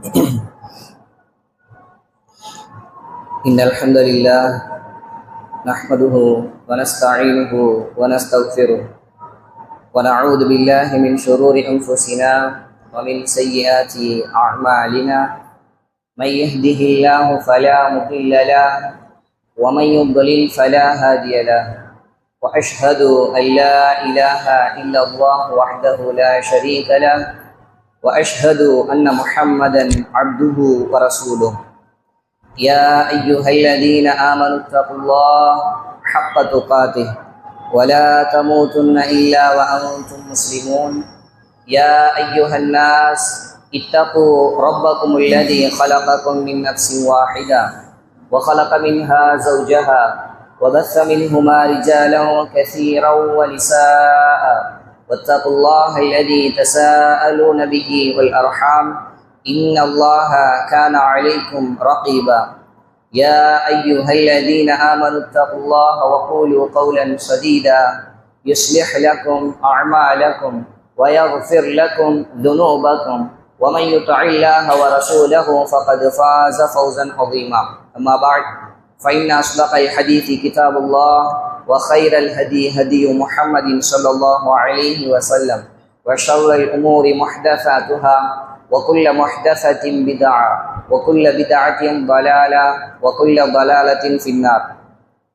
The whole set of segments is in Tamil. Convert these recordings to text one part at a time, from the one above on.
إن الحمد لله نحمده ونستعينه ونستغفره ونعوذ بالله من شرور أنفسنا ومن سيئات أعمالنا من يهده الله فلا مضل له ومن يضلل فلا هادي له وأشهد أن لا إله إلا الله وحده لا شريك له وأشهد أن محمدا عبده ورسوله يا أيها الذين آمنوا اتقوا الله حق تقاته ولا تموتن إلا وأنتم مسلمون يا أيها الناس اتقوا ربكم الذي خلقكم من نفس واحدة وخلق منها زوجها وبث منهما رجالا كثيرا ونساء واتقوا الله الذي تساءلون به والأرحام إن الله كان عليكم رقيبا يا أيها الذين آمنوا اتقوا الله وقولوا قولا سديدا يصلح لكم أعمالكم ويغفر لكم ذنوبكم ومن يطع الله ورسوله فقد فاز فوزا عظيما أما بعد فإن أصدق الحديث كتاب الله وخير الهدي هدي محمد صلى الله عليه وسلم وشر الأمور محدثاتها وكل محدثة بدعة وكل بدعة ضلالة وكل ضلالة في النار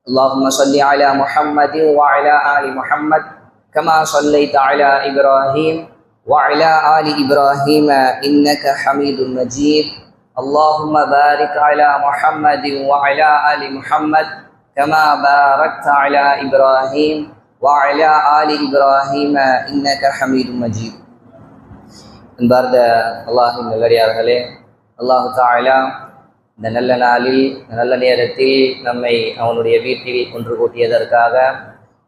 اللهم صل على محمد وعلى آل محمد كما صليت على إبراهيم وعلى آل إبراهيم إنك حميد مجيد اللهم بارك على محمد وعلى آل محمد كما باركت على إبراهيم وعلى آل إبراهيم إنك حميد مجيد அன்பார்ந்த அல்லாஹின் நல்லடியார்களே, அல்லாஹு தஆலா இந்த நல்ல நாளில் நல்ல நேரத்தில் நம்மை அவனுடைய வீட்டில் ஒன்று கூட்டியதற்காக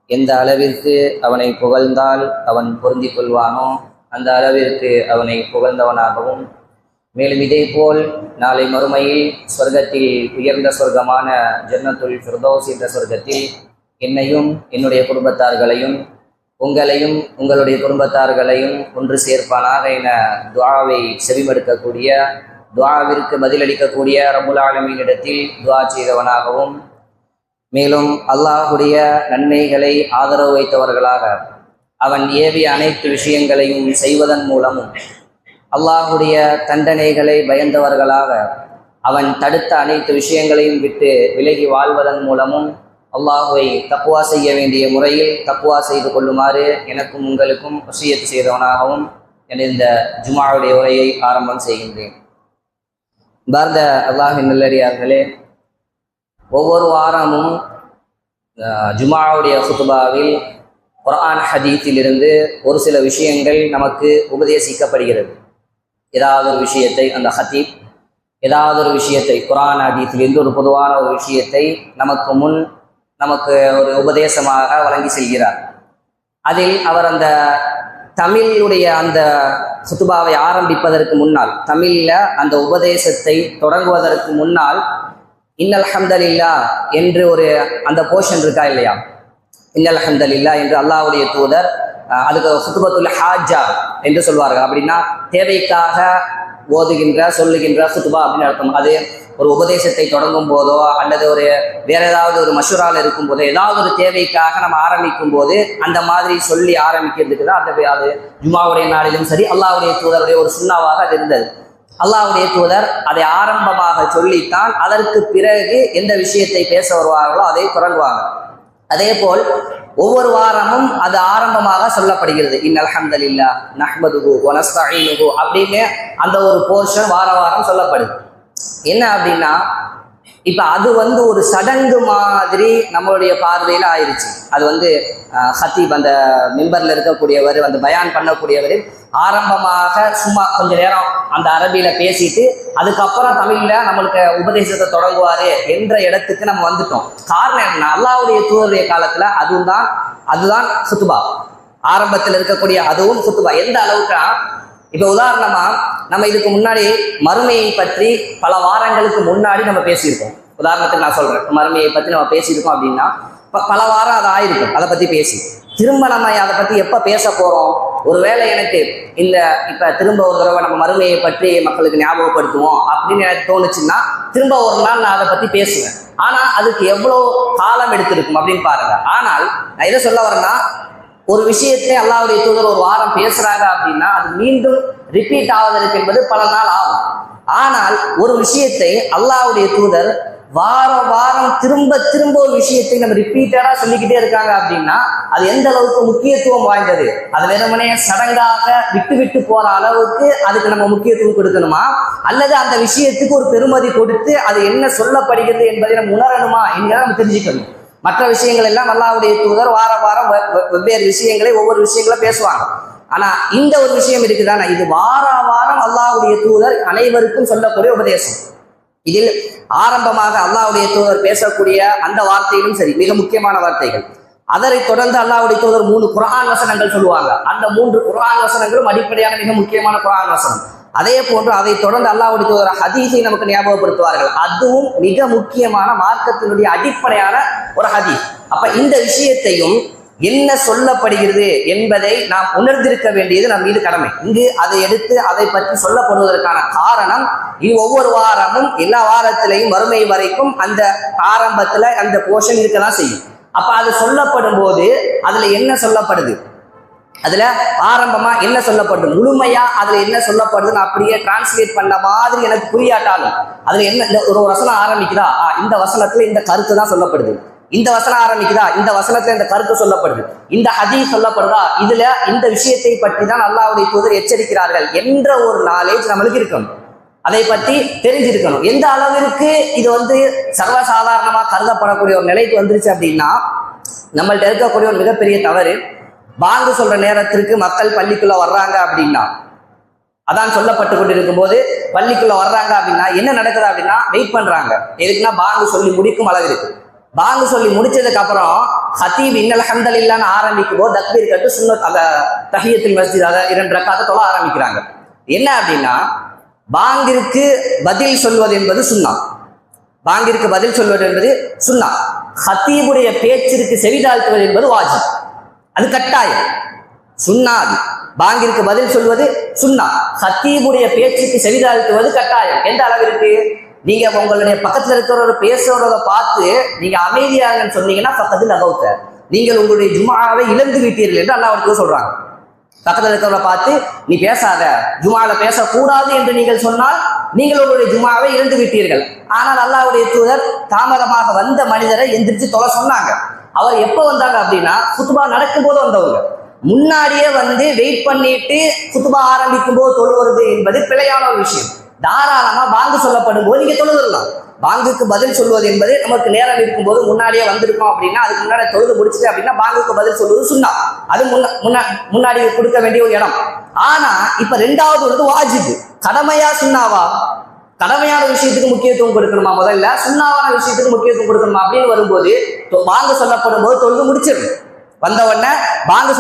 எந்த அளவிற்கு அவனை புகழ்ந்தால் அவன் பொருந்திக் கொள்வானோ அந்த அளவிற்கு அவனை புகழ்ந்தவனாகவும், மேலும் இதேபோல் நாளை மறுமையில் சொர்க்கத்தில் உயர்ந்த சொர்க்கமான ஜன்னத்துல் ஃபிர்தௌஸ் என்ற சொர்க்கத்தில் என்னையும் என்னுடைய குடும்பத்தார்களையும் உங்களையும் உங்களுடைய குடும்பத்தார்களையும் ஒன்று சேர்ப்பானாக என துஆவை செவிமடுக்கக்கூடிய, துஆவிற்கு பதிலளிக்கக்கூடிய ரப்புல் ஆலமீனிடத்தில் துஆ செய்தவனாகவும், மேலும் அல்லாஹுடைய நன்மைகளை ஆதரவு வைத்தவர்களாக அவன் ஏவிய அனைத்து விஷயங்களையும் செய்வதன் மூலமும், அல்லாஹுடைய தண்டனைகளை பயந்தவர்களாக அவன் தடுத்த அனைத்து விஷயங்களையும் விட்டு விலகி வாழ்வதன் மூலமும் அல்லாஹுவை தக்வா செய்ய வேண்டிய முறையில் தக்வா செய்து கொள்ளுமாறு எனக்கும் உங்களுக்கும் வசியத்து செய்தவனாகவும் இந்த ஜுமாவுடைய உரையை ஆரம்பம் செய்கின்றேன். பாரத அல்லாஹின் நல்லடியார்களே, ஒவ்வொரு வாரமும் ஜுமாவுடைய குத்துபாவில் குர்ஆன் ஹதீஸிலிருந்து ஒரு சில விஷயங்கள் நமக்கு உபதேசிக்கப்படுகிறது. ஏதாவது ஒரு விஷயத்தை அந்த ஹதீப் ஏதாவது ஒரு விஷயத்தை குர்ஆன் ஹதீஸிலிருந்து ஒரு பொதுவான ஒரு விஷயத்தை நமக்கு ஒரு உபதேசமாக வழங்கி செல்கிறார். அதில் அவர் அந்த தமிழுடைய அந்த குத்துபாவை ஆரம்பிப்பதற்கு முன்னால், தமிழில் அந்த உபதேசத்தை தொடங்குவதற்கு முன்னால் இன்னல் ஹம்தலில்லாஹ் என்று ஒரு அந்த போர்ஷன் இருக்கா இல்லையா, இன்னல் ஹம்தலில்லாஹ் என்று அல்லாஹ்வுடைய தூதர் அதுக்கு குத்துபத்துல் ஹாஜா என்று சொல்வார்கள். அப்படின்னா தேவைக்காக ஓதுகின்ற சொல்லுகின்ற குத்துபா அப்படின்னு அர்த்தம். அது ஒரு உபதேசத்தை தொடங்கும் போதோ அல்லது ஒரு வேற ஏதாவது ஒரு மஷூரால் இருக்கும் போதோ ஏதாவது ஒரு தேவைக்காக நம்ம ஆரம்பிக்கும் போது அந்த மாதிரி சொல்லி ஆரம்பிக்கிறதுக்கு தான் அது ஜும்மாவுடைய நாளிலும் சரி அல்லாஹ்வுடைய தூதருடைய ஒரு சுன்னாவாக அது இருந்தது. அல்லாஹ்வுடைய தூதர் அதை ஆரம்பமாக சொல்லித்தான் அதற்கு பிறகு எந்த விஷயத்தை பேச வருவார்களோ அதை தொடங்குவாங்க. அதே போல் ஒவ்வொரு வாரமும் அது ஆரம்பமாக சொல்லப்படுகிறது. இன்னல் ஹம்தலில்லாஹ் நஹ்மதுஹு வ நஸ்தஈனுஹு அப்படின்னு அந்த ஒரு போர்ஷன் வார வாரம் சொல்லப்படுது. என்ன அப்படின்னா, இப்ப அது ஒரு சடங்கு மாதிரி நம்மளுடைய பார்வையில ஆயிடுச்சு. அது ஹத்தீப் அந்த மிம்பர்ல இருக்கக்கூடியவர் அந்த பயான் பண்ணக்கூடியவர் ஆரம்பமாக சும்மா கொஞ்ச நேரம் அந்த அரபியில பேசிட்டு அதுக்கப்புறம் தமிழ்ல நம்மளுக்கு உபதேசத்தை தொடங்குவாரு என்ற இடத்துக்கு நம்ம வந்துட்டோம். காரணம் என்ன, அல்லாஹ்வுடைய தூதருடைய காலத்துல அதுதான் குத்துபா, ஆரம்பத்தில் இருக்கக்கூடிய அதுவும் குத்துபா. எந்த அளவுக்கு, இப்ப உதாரணமா நம்ம இதுக்கு முன்னாடி மறுமையை பற்றி பல வாரங்களுக்கு முன்னாடி நம்ம பேசியிருக்கோம். உதாரணத்துக்கு நான் சொல்றேன், மறுமையை பற்றி நம்ம பேசியிருக்கோம் அப்படின்னா பல வாரம் அது ஆயிருக்கும் அதை பத்தி பேசி. திரும்ப நம்ம அதை பற்றி எப்போ பேச போகிறோம்? ஒருவேளை எனக்கு இப்போ திரும்ப ஒரு தடவை நம்ம மறுமையை பற்றி மக்களுக்கு ஞாபகப்படுத்துவோம் அப்படின்னு எனக்கு தோணுச்சுன்னா திரும்ப ஒரு நாள் நான் அதை பற்றி பேசுவேன். ஆனால் அதுக்கு எவ்வளோ காலம் எடுத்திருக்கும் அப்படின்னு பாருங்க. ஆனால் நான் எதை சொல்ல வரேன்னா, ஒரு விஷயத்தை அல்லாஹ்வுடைய தூதர் ஒரு வாரம் பேசுறாங்க அப்படின்னா அது மீண்டும் ரிப்பீட் ஆவதற்கு என்பது பல நாள் ஆகும். ஆனால் ஒரு விஷயத்தை அல்லாஹ்வுடைய தூதர் வாரம் வாரம் திரும்ப திரும்ப ஒரு விஷயத்தை நம்ம ரிப்பீட்டடா சொல்லிக்கிட்டே இருக்காங்க அப்படின்னா அது எந்த அளவுக்கு முக்கியத்துவம் வாய்ந்தது. அது வெறுமனே சடங்காக விட்டு விட்டு போற அளவுக்கு அதுக்கு நம்ம முக்கியத்துவம் கொடுக்கணுமா, அல்லது அந்த விஷயத்துக்கு ஒரு பெருமதி கொடுத்து அது என்ன சொல்லப்படுகிறது என்பதை நம்ம உணரணுமா என்கிறத நம்ம தெரிஞ்சுக்கணும். மற்ற விஷயங்கள் எல்லாம் அல்லாஹ்வுடைய தூதர் வார வாரம் வெவ்வேறு விஷயங்களை ஒவ்வொரு விஷயங்களை பேசுவாங்க. ஆனா இந்த ஒரு விஷயம் இருக்குதானே, இது வார வாரம் அல்லாஹ்வுடைய தூதர் அனைவருக்கும் சொல்லக்கூடிய உபதேசம். இதில் ஆரம்பமாக அல்லாஹ்வுடைய தூதர் பேசக்கூடிய அந்த வார்த்தையிலும் சரி, மிக முக்கியமான வார்த்தைகள். அதனை தொடர்ந்து அல்லாஹ்வுடைய தூதர் 3 குர்ஆன் வசனங்கள் சொல்லுவாங்க. அந்த 3 குர்ஆன் வசனங்களும் அடிப்படையான மிக முக்கியமான குர்ஆன் வசனம். அதே போன்று அதை தொடர்ந்து அல்லாஹ்வுடைய தூதர் ஹதீஸை நமக்கு ஞாபகப்படுத்துவார்கள். அதுவும் மிக முக்கியமான மார்க்கத்தினுடைய அடிப்படையான ஒரு ஹதீஸ். அப்ப இந்த விஷயத்தையும் என்ன சொல்லப்படுகிறது என்பதை நாம் உணர்ந்திருக்க வேண்டியது நம் மீது கடமை. இங்கு அதை எடுத்து அதை பற்றி சொல்லப்படுவதற்கான காரணம், இது ஒவ்வொரு வாரமும் எல்லா வாரத்திலையும் வறுமை வரைக்கும் அந்த ஆரம்பத்துல அந்த போர்ஷன் இருக்கதான் செய்யும். அப்ப அது சொல்லப்படும் போது அதுல என்ன சொல்லப்படுது, அதுல ஆரம்பமா என்ன சொல்லப்படுது, முழுமையா அதுல என்ன சொல்லப்படுதுன்னு அப்படியே டிரான்ஸ்லேட் பண்ண மாதிரி எனக்கு புரியாட்டாலும் அதுல என்ன ஒரு வசனம் ஆரம்பிக்குதா, இந்த வசனத்துல இந்த கருத்து தான் சொல்லப்படுது, இந்த வசனம் ஆரம்பிக்குதா, இந்த வசனத்துல இந்த கருத்து சொல்லப்படுது, இந்த ஹதீஸ் சொல்லப்படுதா, இதுல இந்த விஷயத்தை பற்றி தான் அல்லாஹ்வுடைய தூதர் எச்சரிக்கிறார்கள் என்ற ஒரு நாலேஜ் நம்மளுக்கு இருக்கணும். அதை பற்றி தெரிஞ்சிருக்கணும். எந்த அளவிற்கு இது சர்வசாதாரணமா கருதப்படக்கூடிய ஒரு நிலைக்கு வந்துருச்சு அப்படின்னா, நம்மள்ட்ட இருக்கக்கூடிய ஒரு மிகப்பெரிய தவறு, பாங்கு சொல்ற நேரத்திற்கு மக்கள் பள்ளிக்குள்ள வர்றாங்க அப்படின்னா, அதான் சொல்லப்பட்டு கொண்டிருக்கும் போது பள்ளிக்குள்ள வர்றாங்க அப்படின்னா என்ன நடக்குது அப்படின்னா வெயிட் பண்றாங்க. எதுக்குன்னா பாங்கு சொல்லி முடிக்கும் அளவு இருக்கு. பாங்கு சொல்லி முடிச்சதுக்கு அப்புறம் ஹத்தீப் இன்னல் ஹம்தலில்லாஹ்னு ஆரம்பிக்கும் போது தக்பீர் கட்டு சுன்னத் அந்த தஹியத்துல் மஸ்ஜித் அதை 2 ரக்காத்தை தொழ ஆரம்பிக்கிறாங்க. என்ன அப்படின்னா, பாங்கிற்கு பதில் சொல்வது என்பது சுன்னா, பாங்கிற்கு பதில் சொல்வது என்பது சுன்னா, ஹத்தீபுடைய பேச்சிற்கு செவிதாழ்த்துவது என்பது வாஜிப், அது கட்டாயம். சுன்னா அது. பாங்கிற்கு பதில் சொல்வது சுன்னா, ஹத்தீபுடைய பேச்சுக்கு செவிதாழ்த்துவது கட்டாயம். எந்த அளவிற்கு, நீங்க உங்களுடைய பக்கத்துல இருக்கிறவரை பேசுறத பார்த்து நீங்க அமைதியாகன்னு சொன்னீங்கன்னா பக்கத்தில் அகௌத்த, நீங்கள் உங்களுடைய ஜும்ஆவை இழந்து விட்டீர்கள் என்று அல்லாஹ் சொல்றாங்க. பக்கத்தில் இருக்கிறவரை பார்த்து நீ பேசாத, ஜும்ஆல பேசக்கூடாது என்று நீங்கள் சொன்னால் நீங்கள் உங்களுடைய ஜும்ஆவை இழந்து விட்டீர்கள். ஆனால் அல்லாஹ்வுடைய தூதர் தாமதமாக வந்த மனிதரை எந்திரிச்சு தொலை சொன்னாங்க. அவர் எப்ப வந்தாங்க அப்படின்னா குத்துபா நடக்கும் போது வந்தவங்க. முன்னாடியே வெயிட் பண்ணிட்டு குத்துபா ஆரம்பிக்கும் போது தொழுவது என்பது பிழையான ஒரு விஷயம். தாராளமா பாங்கு சொல்லப்படும் போது நீங்க தொழுதுடலாம். பாங்குக்கு பதில் சொல்வது என்பது நமக்கு நேரம் இருக்கும்போது முன்னாடியே வந்திருக்கோம் அப்படின்னா அதுக்கு முன்னாடி தொழுது முடிச்சுட்டு அப்படின்னா பாங்குக்கு பதில் சொல்வது சுன்னா, அது முன்னாடி கொடுக்க வேண்டிய ஒரு இடம். ஆனா இப்ப 2வது வாஜிபு, கடமையா சுன்னாவா, கடமையான விஷயத்துக்கு முக்கியத்துவம் கொடுக்கணுமா, முதல்ல சுன்னாவான விஷயத்துக்கு முக்கியத்துவம் கொடுக்கணுமா அப்படின்னு வரும்போது பாங்கு சொல்லப்படும் போது தொழுது முடிச்சிடும். வந்த உடனே பாங்கு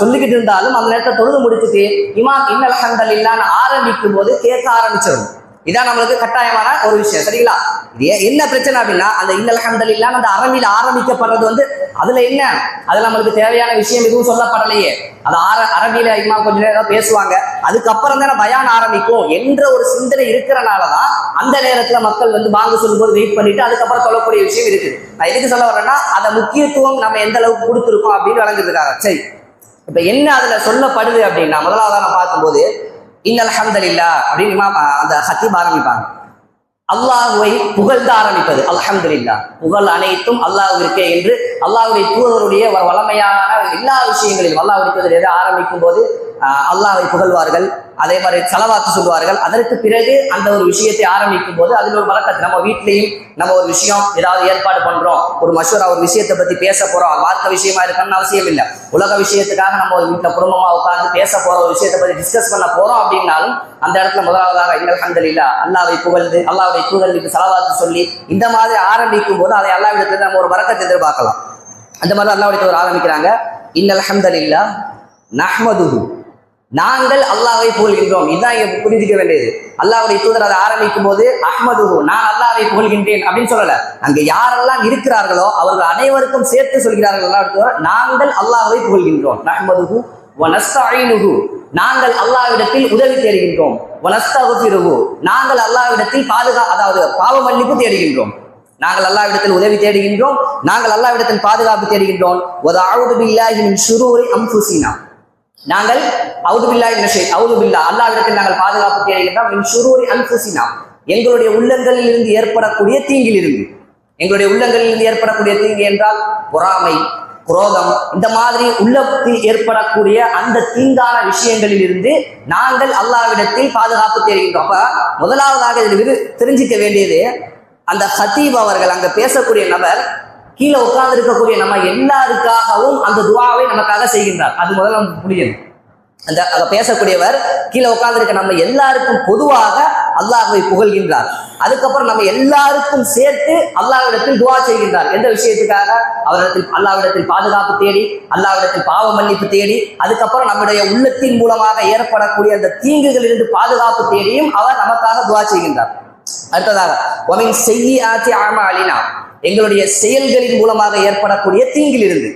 சொல்லிக்கிட்டு இருந்தாலும் அந்த நேரத்தை தொழுது முடிச்சுட்டு இமாம் இன்னல் ஹம்தலில்லாஹ்னு ஆரம்பிக்கும் போது கேட்க ஆரம்பிச்சிடும். இதான் நம்மளுக்கு கட்டாயமான ஒரு விஷயம். சரிங்களா? இது என்ன பிரச்சனை அப்படின்னா, அந்த இன்னல் ஹம்தலில்லாஹ்னு அந்த அரபியில் ஆரம்பிக்கப்படுறது அதுல என்ன, அதுல நம்மளுக்கு தேவையான விஷயம் எதுவும் சொல்லப்படலையே. அது அரபியில இமாம் கொஞ்ச நேரம் பேசுவாங்க, அதுக்கப்புறம் தானே பயான் ஆரம்பிக்கும் என்ற ஒரு சிந்தனை இருக்கிறனாலதான் அந்த நேரத்துல மக்கள் பாங்கு சொல்லும் போது வெயிட் பண்ணிட்டு அதுக்கப்புறம் சொல்லக்கூடிய விஷயம் இருக்குது. நான் எதுக்கு சொல்ல வரேன்னா, அதை முக்கியத்துவம் நம்ம எந்த அளவுக்கு கொடுத்துருக்கோம் அப்படின்னு வழங்கிருக்காங்க. சரி, இப்ப என்ன அதுல சொல்லப்படுது அப்படின்னா, முதலாவதா நான் பார்க்கும்போது இன்னல் ஹம்தலில்லாஹ் அப்படின்னு இமாம் அந்த ஹத்தீப் ஆரம்பிப்பாங்க. அல்லாஹ்வை புகழ்ந்து ஆரம்பிப்பது அல்ஹம்துலில்லாஹ், புகழ் அனைத்தும் அல்லாஹ்விற்கே என்று அல்லாஹ்வுடைய தூதருடைய ஒரு வளமையான எல்லா விஷயங்களிலும் அல்லாஹ்வுடைய தூதர் எதை ஆரம்பிக்கும் போது அல்லாஹ்வை புகழ்வார்கள். அதே மாதிரி ஸலவாத்து சொல்வார்கள். அதற்கு பிறகு அந்த ஒரு விஷயத்தை ஆரம்பிக்கும் போது அதில் ஒரு வழக்கத்து, நம்ம வீட்லையும் நம்ம ஒரு விஷயம் ஏதாவது ஏற்பாடு பண்றோம், ஒரு மஷூரா ஒரு விஷயத்தை பத்தி பேச போறோம், மார்க்க விஷயமா இருக்கணும்னு அவசியம் இல்லை, உலக விஷயத்துக்காக நம்ம ஒரு வீட்டுல குடும்பமா உட்கார்ந்து பேச போற ஒரு விஷயத்தை பத்தி டிஸ்கஸ் பண்ண போறோம் அப்படின்னாலும் அந்த இடத்துல முதலாவதாக இன்னல் ஹம்தலில்லாஹ் அல்லாஹ்வை புகழ்ந்து அல்லாஹ்வுடைய தூதருக்கு ஸலவாத்து சொல்லி இந்த மாதிரி ஆரம்பிக்கும் போது அதை அல்லாஹ்விடத்துல நம்ம ஒரு பரக்கத்தை எதிர்பார்க்கலாம். அந்த மாதிரி அல்லாஹ்வுடைய தூதர் ஆரம்பிக்கிறாங்க, இன்னல் ஹம்தலில்லாஹ் நஹ்மதுஹு நாங்கள் அல்லாஹ்வை புகழ்கின்றோம். இதுதான் இங்க புரிஞ்சுக்க வேண்டியது. அல்லாஹ்வுடைய தூதர் அதை ஆரம்பிக்கும் போது அஹ்மதுஹு, நான் அல்லாஹ்வை புகழ்கின்றேன் அப்படின்னு சொல்லல. அங்க யாரெல்லாம் இருக்கிறார்களோ அவர்கள் அனைவருக்கும் சேர்த்து சொல்கிறார்கள். அல்லாஹ் நாங்கள் அல்லாஹ்வை புகழ்கின்றோம். நஹ்மதுஹு வ நஸ்தஈனுஹு, நாங்கள் அல்லாஹ்விடத்தில் உதவி தேடுகின்றோம். வ நஸ்தக்ஃபிருஹு, நாங்கள் அல்லாஹ்விடத்தில் அதாவது பாவ மன்னிப்பு தேடுகின்றோம். நாங்கள் அல்லாஹ்விடத்தில் உதவி தேடுகின்றோம். நாங்கள் அல்லாஹ்விடத்தில் பாதுகாப்பு தேடுகின்றோம். வ அஊது பில்லாஹி மின் ஷுரூரி அன்ஃபுஸினா, நாங்கள் அவுது பில்லா அல்லாஹ்விடத்தில் நாங்கள் பாதுகாப்பு தேடுகின்றோம். மின் ஷுரூரி அன்ஃபுஸினா, எங்களுடைய உள்ளங்களில் இருந்து ஏற்படக்கூடிய தீங்கில் இருந்து. எங்களுடைய உள்ளங்களில் இருந்து ஏற்படக்கூடிய தீங்கு என்றால் பொறாமை, குரோதம், இந்த மாதிரி உள்ளத்தில் ஏற்படக்கூடிய அந்த தீங்கான விஷயங்களில் இருந்து நாங்கள் அல்லாஹ்விடத்தில் பாதுகாப்பு தேடுகின்றோம். அப்ப முதலாவதாக இதில் தெரிஞ்சிக்க வேண்டியது, அந்த ஹத்தீப் அவர்கள், அங்க பேசக்கூடிய நபர், கீழே உட்கார்ந்து இருக்கக்கூடிய நம்ம எல்லாருக்காகவும் அந்த துவாவை நமக்காக செய்கின்றார். அது முதல்ல நமக்கு புரியும். அந்த அங்க பேசக்கூடியவர் கீழே உட்கார்ந்து இருக்க நம்ம எல்லாருக்கும் பொதுவாக அல்லாஹ்வை புகழ்கின்றார். அதுக்கப்புறம் நம்ம எல்லாருக்கும் சேர்த்து அல்லாஹ்விடத்தில் துவா செய்கின்றார். எந்த விஷயத்துக்காக? அவரிடத்தில் அல்லாஹ்விடத்தில் பாதுகாப்பு தேடி, அல்லாஹ்விடத்தில் பாவ மன்னிப்பு தேடி, அதுக்கப்புறம் நம்முடைய உள்ளத்தின் மூலமாக ஏற்படக்கூடிய அந்த தீங்குகளிலிருந்து பாதுகாப்பு தேடியும் அவர் நமக்காக துவா செய்கின்றார். அடுத்ததாக வமின் செய்யிஆத்தி அமாலினா, எங்களுடைய செயல்களின் மூலமாக ஏற்படக்கூடிய தீங்கிலிருந்து,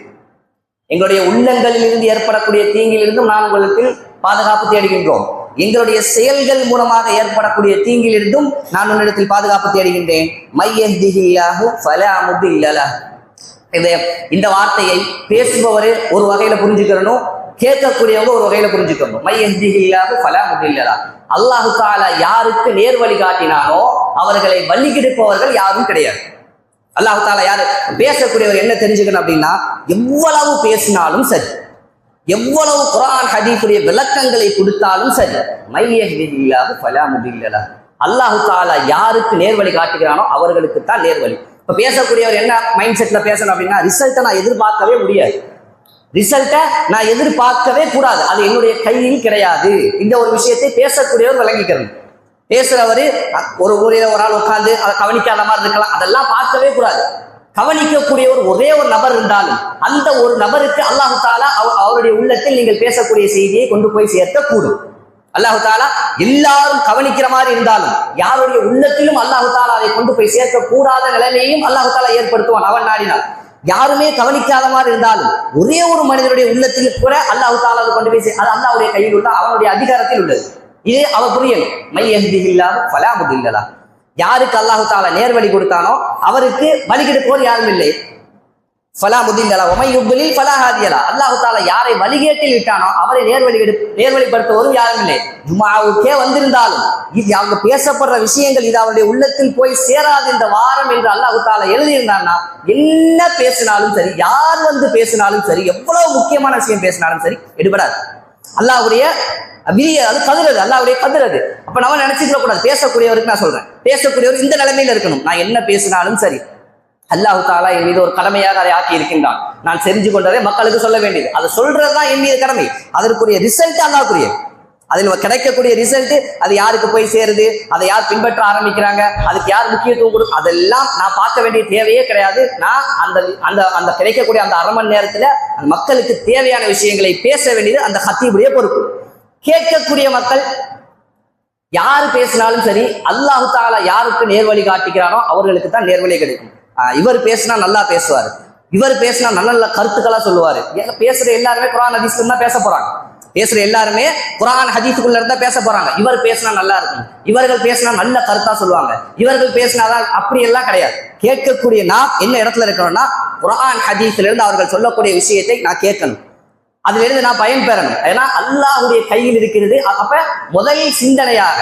எங்களுடைய உள்ளங்களில் இருந்து ஏற்படக்கூடிய தீங்கிலிருந்தும் நான் உங்களுக்கு பாதுகாப்பு தேடுகின்றோம். எங்களுடைய செயல்கள் மூலமாக ஏற்படக்கூடிய தீங்கிலிருந்தும் நான் உன்னிடத்தில் பாதுகாப்பு தேடுகின்றேன். மையஹ்திஹில்லாஹு ஃபலா முதில்ல லஹ். இந்த வார்த்தையை பேசுபவரே ஒரு வகையில புரிஞ்சுக்கிறணும், கேட்கக்கூடியவங்க ஒரு வகையில புரிஞ்சுக்கணும். மையஹ்திஹில்லாஹு ஃபலா முதில்ல லஹ். அல்லாஹு தஆலா யாருக்கு நேர் வழி காட்டினானோ அவர்களை வழி கெடுப்பவர்கள் யாரும் கிடையாது. அல்லாஹு தஆலா யாரு பேசக்கூடியவர் என்ன தெரிஞ்சுக்கணும் அப்படின்னா, எவ்வளவு பேசினாலும் சரி, எவ்வளவு குர்ஆன் ஹதீஸுடைய விளக்கங்களை கொடுத்தாலும் சரி, மையஹ்திஹில்லாஹு ஃபலா முதில்ல லஹ், அல்லாஹு தஆலா யாருக்கு நேர்வழி காட்டுகிறானோ அவர்களுக்கு தான் நேர்வழி. இப்ப பேசக்கூடியவர் என்ன மைண்ட் செட்ல பேசணும் அப்படின்னா, ரிசல்ட்டை நான் எதிர்பார்க்கவே முடியாது, ரிசல்ட்டை நான் எதிர்பார்க்கவே கூடாது, அது என்னுடைய கையில் கிடையாது. இந்த ஒரு விஷயத்தை பேசக்கூடியவர் விளங்கிக்கிறது. பேசுறவரு ஒரு ஊரில் ஒரு ஆள் உட்கார்ந்து அதை கவனிக்காத மாதிரி இருக்கலாம், அதெல்லாம் பார்க்கவே கூடாது. கவனிக்கக்கூடியவர் ஒரே ஒரு நபர் இருந்தாலும் அந்த ஒரு நபருக்கு அல்லாஹு தஆலா அவருடைய உள்ளத்தில் நீங்கள் பேசக்கூடிய செய்தியை கொண்டு போய் சேர்க்க கூடும். அல்லாஹு தஆலா எல்லாரும் கவனிக்கிற மாதிரி இருந்தாலும் யாருடைய உள்ளத்திலும் அல்லாஹு தஆலா அதை கொண்டு போய் சேர்க்க கூடாத நிலைமையையும் அல்லாஹு தஆலா ஏற்படுத்துவான் அவன் நாடினால். யாருமே கவனிக்காத மாதிரி இருந்தாலும் ஒரே ஒரு மனிதனுடைய உள்ளத்தில் கூட அல்லாஹு தஆலா அதை கொண்டு போய் அது அல்லாஹ்வுடைய கையில் உள்ள, அவனுடைய அதிகாரத்தில் உள்ளது. இது அவர் புரியணும். மையஹ்திஹில்லாஹு ஃபலா முதில்ல லஹ், யாருக்கு அல்லாஹு தஆலா நேர்வழி கொடுத்தானோ அவருக்கு வழி கெடுப்போர் யாரும் இல்லை. ஃபலா முதில்ல லஹ் வமை யுத்லில் ஃபலா ஹாதிய லஹ், அல்லாஹு தஆலா யாரை வழிகேட்டில் விட்டானோ அவரை நேர்வழிப்படுத்துவரும் யாரும் இல்லை. ஜும்ஆவுக்கே வந்திருந்தாலும் இது அவங்க பேசப்படுற விஷயங்கள் இது அவருடைய உள்ளத்தில் போய் சேராது இந்த வாரம் என்று அல்லாஹு தஆலா எழுதியிருந்தான்னா, என்ன பேசினாலும் சரி, யார் வந்து பேசினாலும் சரி, எவ்வளவு முக்கியமான விஷயம் பேசினாலும் சரி எடுபடாது. அல்லாஹ்வுடைய அது கதிரது, அல்லாஹ்வுடைய கதிரது. அப்ப நம்ம நினைச்சுக்க கூடாது. பேசக்கூடியவருக்கு நான் சொல்றேன், பேசக்கூடியவர் இந்த நிலைமையில இருக்கணும். நான் என்ன பேசினாலும் சரி, அல்லாஹு தஆலா என் மீது ஒரு கடமையாக அதை ஆக்கி இருக்கின்றான். நான் செஞ்சு கொண்டதை மக்களுக்கு சொல்ல வேண்டியது, அதை சொல்றதுதான் என் மீது கடமை. அதற்குரிய ரிசல்ட் அல்லாஹ்வுடைய, அதில் கிடைக்கக்கூடிய ரிசல்ட் அது யாருக்கு போய் சேருது, அதை யார் பின்பற்ற ஆரம்பிக்கிறாங்க, அதுக்கு யார் முக்கியத்துவம் கொடுக்கும், அதெல்லாம் நான் பார்க்க வேண்டிய தேவையே கிடையாது. நான் அந்த அந்த அந்த கிடைக்கக்கூடிய அந்த அரை மணி நேரத்துல அந்த மக்களுக்கு தேவையான விஷயங்களை பேச வேண்டியது அந்த ஹத்தீபுடைய பொறுப்பு. கேட்கக்கூடிய மக்கள் யாரு பேசினாலும் சரி, அல்லாஹு தஆலா யாருக்கு நேர்வழி காட்டுகிறானோ அவர்களுக்கு தான் நேர்வழி கிடைக்கும். இவர் பேசினா நல்லா பேசுவாரு, இவர் பேசினா நல்ல நல்ல கருத்துக்களா சொல்லுவாரு. பேசுற எல்லாருமே குர்ஆன் ஹதீஸ்ல தான் பேச போறாங்க, பேசுற எல்லாருமே குர்ஆன் ஹதீஸுக்குள்ள இருந்தா பேச போறாங்க. இவர் பேசினா நல்லா இருக்கும், இவர்கள் பேசினா நல்ல கருத்தா சொல்லுவாங்க, இவர்கள் பேசினாதான், அப்படி எல்லாம் கிடையாது. கேட்கக்கூடிய நான் என்ன இடத்துல இருக்கணும்னா, குர்ஆன் ஹதீஸ்ல இருந்து அவர்கள் சொல்லக்கூடிய விஷயத்தை நான் கேட்கணும், அதுல இருந்து நான் பயன் பெறணும். ஏன்னா அல்லாஹ்வுடைய கையில் இருக்கிறது. அப்ப முதல் சிந்தனையாக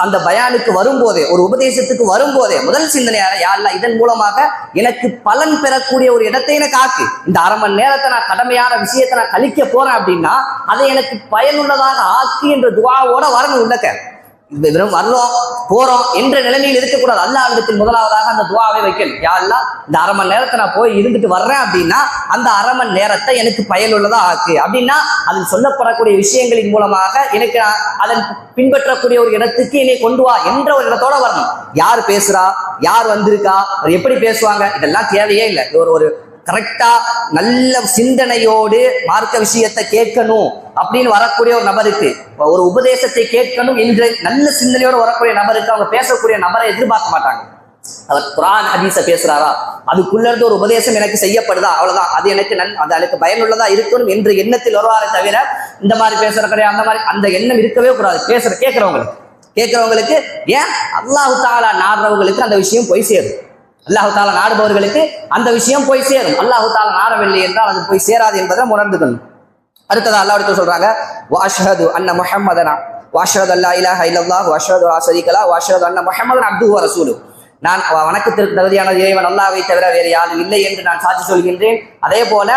அந்த பயானுக்கு வரும்போதே, ஒரு உபதேசத்துக்கு வரும்போதே முதல் சிந்தனையாக, யா அல்லாஹ் இதன் மூலமாக எனக்கு பலன் பெறக்கூடிய ஒரு இடத்தை எனக்கு ஆக்கு. இந்த அரை மணி நேரத்தை நான் கடமையான விஷயத்தை நான் கழிக்க போறேன் அப்படின்னா அதை எனக்கு பயனுள்ளதாக ஆக்கி என்ற துஆவோட வரணும். உள்ளக்க வெறும் வரலாம் போறோம் என்ற நிலைமையில் இருக்கக்கூடாது. அல்லாஹ்விடத்தில் முதலாவதாக அந்த துஆவை வைக்கணும். யா அல்லாஹ் இந்த அரை மணி நேரத்தை நான் போய் இருந்துட்டு வர்றேன் அப்படின்னா அந்த அரை மணி நேரத்தை எனக்கு பயனுள்ளதா ஆக்கு. அப்படின்னா அதில் சொல்லப்படக்கூடிய விஷயங்களின் மூலமாக எனக்கு அதன் பின்பற்றக்கூடிய ஒரு இடத்துக்கு என்னை கொண்டு வா என்ற ஒரு இடத்தோட வரணும். யார் பேசுறா, யார் வந்திருக்கா, எப்படி பேசுவாங்க, இதெல்லாம் தேவையே இல்லை. ஒரு கரெக்டா நல்ல சிந்தனையோடு மார்க்க விஷயத்தை கேட்கணும் அப்படின்னு வரக்கூடிய ஒரு நபருக்கு, ஒரு உபதேசத்தை கேட்கணும் என்று நல்ல சிந்தனையோடு வரக்கூடிய நபருக்கு அவங்க பேசக்கூடிய நபரை எதிர்பார்க்க மாட்டாங்க. அவர் குர்ஆன் ஹதீஸ பேசுறாரா, அதுக்குள்ள இருந்து ஒரு உபதேசம் எனக்கு செய்யப்படுதா, அவ்வளவுதான், அது எனக்கு பயனுள்ளதா இருக்கணும் என்று எண்ணத்தில் வருவாரே தவிர இந்த மாதிரி பேசுற கிடையாது, அந்த மாதிரி அந்த எண்ணம் இருக்கவே கூடாது. கேட்கிறவங்களுக்கு ஏன் அல்லாஹ் தஆலா நாடுறவங்களுக்கு அந்த விஷயம் போய் சேரும். அல்லாஹ் தஆலா நாடுபவர்களுக்கு அந்த விஷயம் போய் சேரும். அல்லாஹ் தஆலா நாடவில்லை என்றால் அது போய் சேராது என்பதை உணர்ந்துக்கணும். அடுத்தது அல்லாஹ் சொல்றாங்க, வஅஷ்ஹது அன்ன முஹம்மதன வஅஷ்ஹது அல்லா இலாஹ இல்லல்லாஹ் வஅஷ்ஹது லா ஷரீக லஹு வஅஷ்ஹது அன்ன முஹம்மதன் அப்துஹு வ ரசூலுஹு. நான் வணக்கத்திற்கு தகுதியான இறைவன் அல்லாஹ்வை தவிர வேறு யாரும் இல்லை என்று நான் சாட்சி சொல்கின்றேன். அதே போல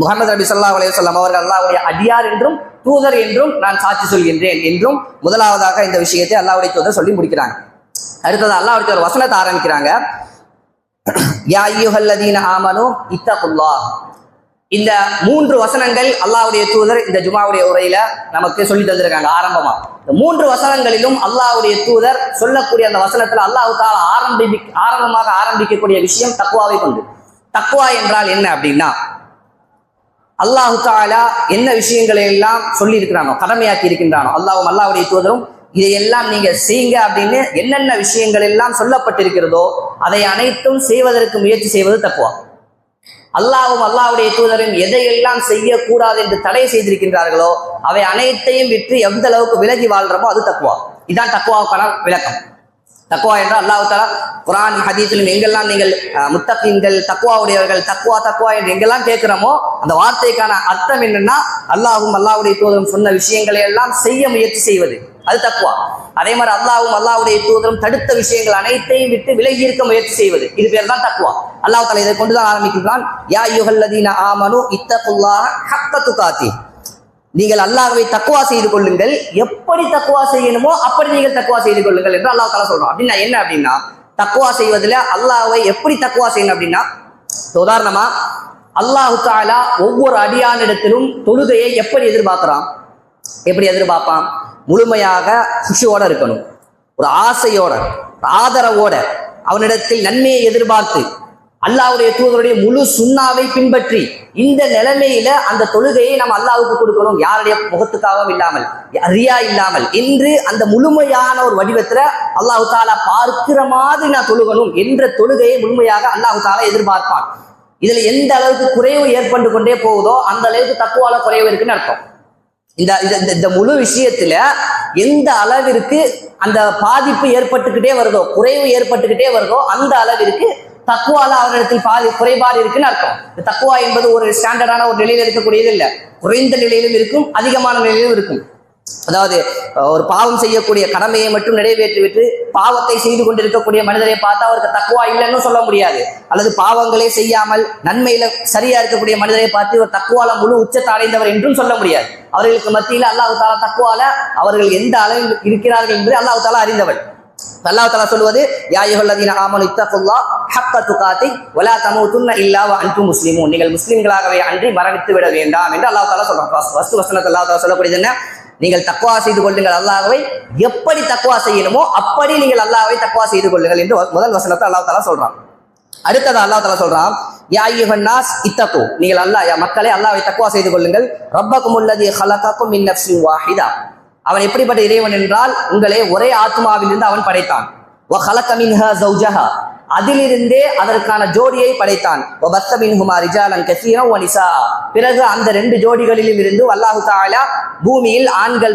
முஹம்மது நபி ஸல்லல்லாஹு அலைஹி வஸல்லம் அவர்கள் அல்லாஹ்வுடைய அடியார் என்றும் தூதர் என்றும் நான் சாட்சி சொல்கின்றேன் என்றும் முதலாவதாக இந்த விஷயத்தை அல்லாஹ்வுடைய தூதர் சொல்லி முடிக்கிறாங்க. அடுத்தது அல்லாஹ்வுடைய ஒரு வசனத்தை ஆரம்பிக்கிறாங்க, யா அய்யுஹல்லதீன ஆமனு இத்தகுல்லாஹ். இந்த 3 வசனங்கள் அல்லாஹ்வுடைய தூதர் இந்த ஜுமாவுடைய உரையில நமக்கு சொல்லி தந்திருக்காங்க. ஆரம்பமா இந்த 3 வசனங்களிலும் அல்லாஹ்வுடைய தூதர் சொல்லக்கூடிய அந்த வசனத்துல அல்லாஹ் தஆலா ஆரம்பமாக ஆரம்பிக்கக்கூடிய விஷயம் தக்வாவை கொண்டு. தக்வா என்றால் என்ன அப்படின்னா, அல்லாஹ் தஆலா என்ன விஷயங்களை எல்லாம் சொல்லி இருக்கிறானோ, கடமையாக்கி இருக்கின்றானோ, அல்லாஹ்வுடைய தூதரும் இதையெல்லாம் நீங்க செய்யுங்க அப்படின்னு என்னென்ன விஷயங்கள் எல்லாம் சொல்லப்பட்டிருக்கிறதோ அதை அனைத்தும் செய்வதற்கு முயற்சி செய்வது தக்வா. அல்லாஹ்வுடைய தூதரும் எதையெல்லாம் செய்யக்கூடாது என்று தடை செய்திருக்கின்றார்களோ அவை அனைத்தையும் விட்டு எந்த அளவுக்கு விலகி வாழ்றமோ அது தக்வா. இதுதான் தக்வாவுக்கான விளக்கம். தக்வா என்றால் அல்லாஹ் தஆலா குர்ஆன் ஹதீஸிலும் எங்கெல்லாம் நீங்கள் முத்தகீன்கள், தக்வா உடையவர்கள், தக்வா என்று எங்கெல்லாம் கேட்கிறோமோ அந்த வார்த்தைக்கான அர்த்தம் என்னன்னா, அல்லாஹ்வுடைய தூதரும் சொன்ன விஷயங்களை எல்லாம் செய்ய முயற்சி செய்வது, அது தக்வா. அதே மாதிரி அல்லாஹ்வுடைய தூதரும் தடுத்த விஷயங்கள் அனைத்தையும் விட்டு விலகி இருக்க முயற்சி செய்வது, இது பேர் தான் தக்வா. அல்லாஹ் தஆலா இதை கொண்டுதான் ஆரம்பிக்கின்றான், யா அய்யுஹல்லதீன ஆமனு இத்தகுல்லாஹ ஹக்க துகாத்தி. நீங்கள் அல்லாஹ்வை தக்வா செய்து கொள்ளுங்கள், எப்படி தக்வா செய்யணுமோ அப்படி நீங்கள் தக்வா செய்து கொள்ளுங்கள் என்று அல்லாஹ் தஆலா சொல்றான். அப்படின்னா என்ன அப்படின்னா, தக்வா செய்வதில் அல்லாஹ்வை எப்படி தக்வா செய்யணும் அப்படின்னா, உதாரணமா அல்லாஹ் தஆலா ஒவ்வொரு அடியானிடத்திலும் தொழுகையை எப்படி எதிர்பார்ப்பான்? முழுமையாக குஷுவோட இருக்கணும், ஒரு ஆசையோட, ஆதரவோட, அவனிடத்தில் நன்மையை எதிர்பார்த்து அல்லாஹ்வுடைய தூதருடைய முழு சுன்னாவை பின்பற்றி இந்த நிலைமையில அந்த தொழுகையை நம்ம அல்லாஹ்வுக்கு கொடுக்கணும், யாருடைய முகத்துக்காகவும் இல்லாமல், ரியா இல்லாமல் என்று அந்த முழுமையான ஒரு வடிவத்துல அல்லாஹ் தஆலா பார்க்கிற மாதிரி நான் தொழுகணும் என்ற தொழுகையை முழுமையாக அல்லாஹ் தஆலா எதிர்பார்ப்பான். இதுல எந்த அளவுக்கு குறைவு ஏற்பட்டு கொண்டே போகுதோ அந்த அளவுக்கு தக்வால குறைவு இருக்குன்னு அர்த்தம். இந்த முழு விஷயத்துல எந்த அளவிற்கு அந்த பாதிப்பு ஏற்பட்டுக்கிட்டே வருதோ, குறைவு ஏற்பட்டுக்கிட்டே வருதோ அந்த அளவிற்கு தக்வால அவரிடத்தில் குறைபாடு இருக்குன்னு அர்த்தம். இந்த தக்வா என்பது ஒரு ஸ்டாண்டர்டான ஒரு நிலையில இருக்கக்கூடியது இல்லை, குறைந்த நிலையிலும் இருக்கும், அதிகமான நிலையிலும் இருக்கும். அதாவது ஒரு பாவம் செய்யக்கூடிய கடமையை மட்டும் நிறைவேற்றிவிட்டு பாவத்தை செய்து கொண்டிருக்கக்கூடிய மனிதரை பார்த்தா அவருக்கு தக்வா இல்லைன்னு சொல்ல முடியாது. அல்லது பாவங்களே செய்யாமல் நன்மையில சரியா இருக்கக்கூடிய மனிதரை பார்த்து ஒரு தக்வால முழு உச்சத்தை அடைந்தவர் என்றும் சொல்ல முடியாது. அவர்களுக்கு மத்தியில அல்லாஹ் தஆலா தக்வால அவர்கள் எந்த அளவில் இருக்கிறார்கள் என்று அல்லாஹ் தஆலா அறிந்தவர். அல்லாஹ் தஆலா சொல்வது, யா அய்யுஹல்லதீன ஆமனு இத்தகுல்லாஹ ஹக்க துகாத்தி வலா தமூதுன்ன இல்லா வ அன்தும் முஸ்லிமூன். நீங்கள் முஸ்லிம்களாகவே அன்றி மரணித்து விட வேண்டாம் என்று அல்லாஹ் தஆலா சொல்றான். ஃபர்ஸ்ட் வசனத்துல அல்லாஹ் தஆலா சொல்லக்கூடியது என்ன? நீங்கள் தக்வா செய்து கொள்ளுங்கள், அல்லாஹ்வை எப்படி தக்வா செய்யணுமோ அப்படி நீங்கள் அல்லாஹ்வை தக்வா செய்து கொள்ளுங்கள் என்று முதல் வசனத்தை அல்லாஹ் தஆலா சொல்றான். அடுத்தது அல்லாஹ் தஆலா சொல்றான், யா அய்யுஹன் நாஸ் இத்தகு, நீங்கள் மக்களே அல்லாஹ்வை தக்வா செய்து கொள்ளுங்கள். ரப்பகுமுல்லதீ ஹலககும் மின் நஃப்ஸின் வாஹிதா. அவன் எப்படிப்பட்ட இறைவன் என்றால் உங்களை ஒரே ஆத்மாவிலிருந்து அவன் படைத்தான். வ ஹலக மின்ஹா ஸௌஜஹா, அதிலிருந்தே அதற்கான ஜோடியை படைத்தான். வ பஸ்ஸ மின்ஹுமா ரிஜாலன் கஸீரன் வ நிஸா, பிறகு அந்த 2 ஜோடிகளிலும் இருந்து அல்லாஹ் தஆலா பூமியில்